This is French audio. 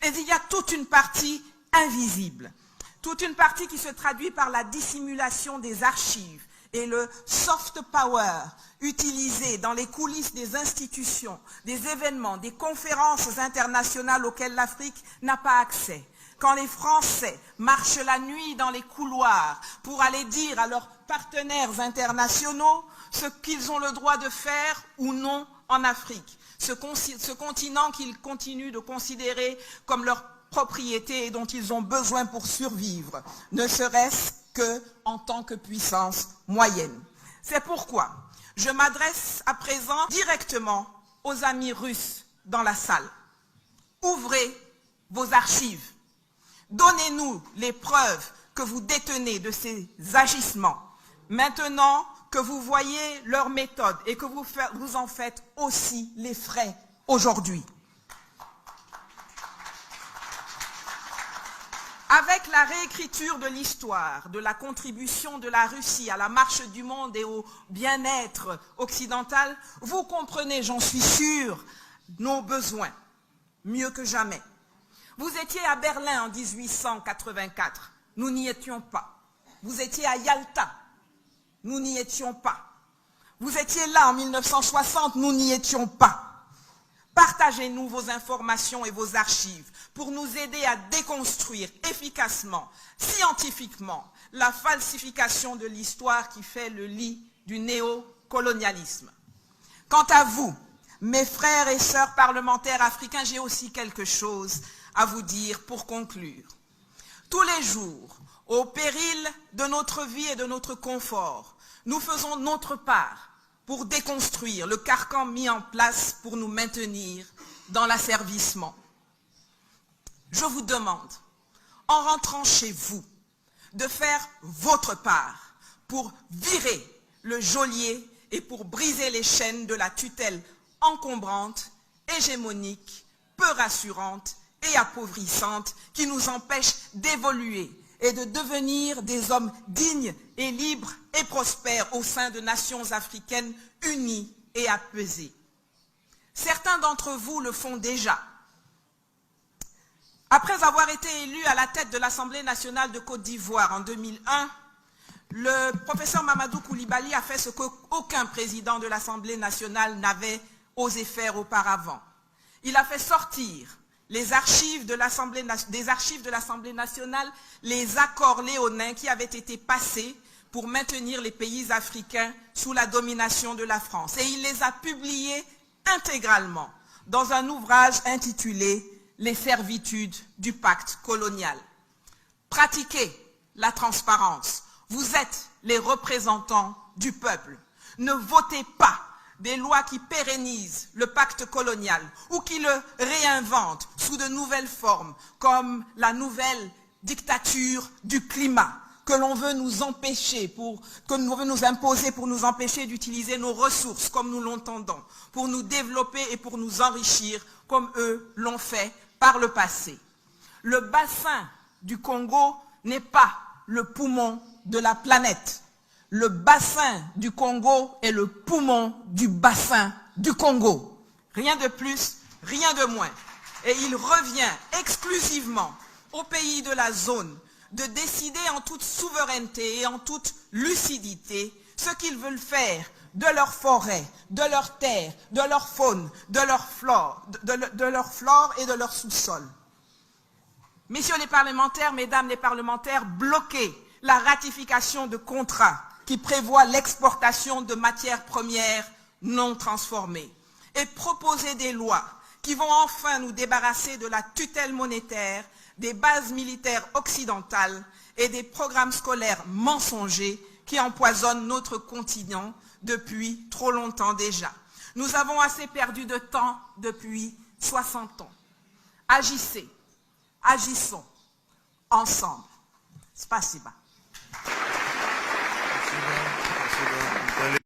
Mais il y a toute une partie invisible, toute une partie qui se traduit par la dissimulation des archives et le soft power utilisé dans les coulisses des institutions, des événements, des conférences internationales auxquelles l'Afrique n'a pas accès. Quand les Français marchent la nuit dans les couloirs pour aller dire à leurs partenaires internationaux ce qu'ils ont le droit de faire ou non en Afrique, ce continent qu'ils continuent de considérer comme leur propriété et dont ils ont besoin pour survivre, ne serait-ce qu'en tant que puissance moyenne. C'est pourquoi je m'adresse à présent directement aux amis russes dans la salle. Ouvrez vos archives. Donnez-nous les preuves que vous détenez de ces agissements. Maintenant que vous voyez leurs méthodes et que vous en faites aussi les frais aujourd'hui. Avec la réécriture de l'histoire, de la contribution de la Russie à la marche du monde et au bien-être occidental, vous comprenez, j'en suis sûre, nos besoins, mieux que jamais. Vous étiez à Berlin en 1884, nous n'y étions pas. Vous étiez à Yalta, nous n'y étions pas. Vous étiez là en 1960, nous n'y étions pas. Partagez-nous vos informations et vos archives pour nous aider à déconstruire efficacement, scientifiquement, la falsification de l'histoire qui fait le lit du néocolonialisme. Quant à vous, mes frères et sœurs parlementaires africains, j'ai aussi quelque chose à vous dire pour conclure. Tous les jours, au péril de notre vie et de notre confort, nous faisons notre part pour déconstruire le carcan mis en place pour nous maintenir dans l'asservissement. Je vous demande, en rentrant chez vous, de faire votre part pour virer le geôlier et pour briser les chaînes de la tutelle encombrante, hégémonique, peu rassurante et appauvrissante qui nous empêche d'évoluer et de devenir des hommes dignes et libres et prospères au sein de nations africaines unies et apaisées. Certains d'entre vous le font déjà. Après avoir été élu à la tête de l'Assemblée nationale de Côte d'Ivoire en 2001, le professeur Mamadou Koulibaly a fait ce qu'aucun président de l'Assemblée nationale n'avait osé faire auparavant. Il a fait sortir des archives de l'Assemblée nationale les accords léonins qui avaient été passés pour maintenir les pays africains sous la domination de la France. Et il les a publiés intégralement dans un ouvrage intitulé « Les servitudes du pacte colonial ». Pratiquez la transparence. Vous êtes les représentants du peuple. Ne votez pas des lois qui pérennisent le pacte colonial ou qui le réinventent sous de nouvelles formes, comme la nouvelle dictature du climat que l'on veut nous empêcher, que l'on veut nous imposer pour nous empêcher d'utiliser nos ressources comme nous l'entendons, pour nous développer et pour nous enrichir comme eux l'ont fait par le passé. Le bassin du Congo n'est pas le poumon de la planète. Le bassin du Congo est le poumon du bassin du Congo. Rien de plus, rien de moins. Et il revient exclusivement aux pays de la zone de décider en toute souveraineté et en toute lucidité ce qu'ils veulent faire de leurs forêts, de leurs terres, de leur faune, de leur flore et de leur sous-sol. Messieurs les parlementaires, mesdames les parlementaires, bloquez la ratification de contrats qui prévoient l'exportation de matières premières non transformées et proposer des lois qui vont enfin nous débarrasser de la tutelle monétaire, des bases militaires occidentales et des programmes scolaires mensongers qui empoisonnent notre continent depuis trop longtemps déjà. Nous avons assez perdu de temps depuis 60 ans. Agissez, agissons ensemble. Spasiba.